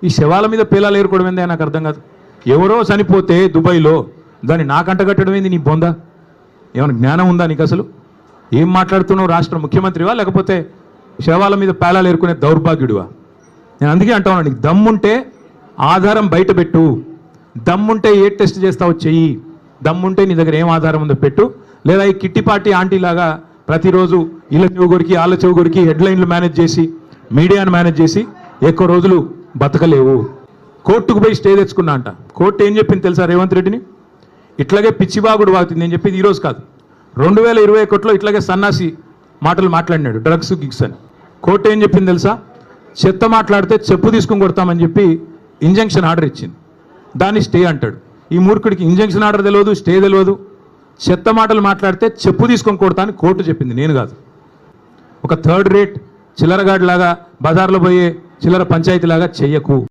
ఈ శవాల మీద పేలాలు ఏరుకోవడం ఏంది నాకు అర్థం కాదు. ఎవరో చనిపోతే దుబాయ్లో దాన్ని నాకంట కట్టడం ఏంది? నీ బొంద ఏమైనా జ్ఞానం ఉందా నీకు? అసలు ఏం మాట్లాడుతున్నావు? రాష్ట్ర ముఖ్యమంత్రివా లేకపోతే శవాల మీద పేలాలు ఏరుకునే దౌర్భాగ్యుడివా? నేను అందుకే అంటా ఉన్నా, నీకు దమ్ముంటే ఆధారం బయట పెట్టు, దమ్ముంటే ఏ టెస్ట్ చేస్తావో చెయ్యి, దమ్ముంటే నీ దగ్గర ఏం ఆధారం ఉందో పెట్టు. లేదా ఈ కిట్టి పార్టీ ఆంటీ లాగా ప్రతిరోజు ఇళ్ళ చెవుగొరికి వాళ్ళ చెవుగొరికి హెడ్లైన్లు మేనేజ్ చేసి మీడియాను మేనేజ్ చేసి ఎక్కువ రోజులు బతకలేవు. కోర్టుకు పోయి స్టే తెచ్చుకున్నా అంట. కోర్టు ఏం చెప్పింది తెలుసా రేవంత్ రెడ్డిని? ఇట్లాగే పిచ్చిబాగుడు వాగుతుంది. నేను చెప్పింది ఈరోజు కాదు, 2021లో ఇట్లాగే సన్నాసి మాటలు మాట్లాడినాడు, డ్రగ్స్ గిగ్స్ అని. కోర్టు ఏం చెప్పింది తెలుసా? చెత్త మాట్లాడితే చెప్పు తీసుకుని కొడతామని చెప్పి ఇంజంక్షన్ ఆర్డర్ ఇచ్చింది. దాన్ని స్టే అంటాడు. ఈ మూర్ఖుడికి ఇంజంక్షన్ ఆర్డర్ తెలియదు, స్టే తెలియదు. చెత్త మాటలు మాట్లాడితే చెప్పు తీసుకొని కొడతా అని కోర్టు చెప్పింది, నేను కాదు. ఒక థర్డ్ రేట్ చిల్లరగాడిలాగా బజార్లో పోయే చిల్లర పంచాయతీలాగా చెయ్యకు.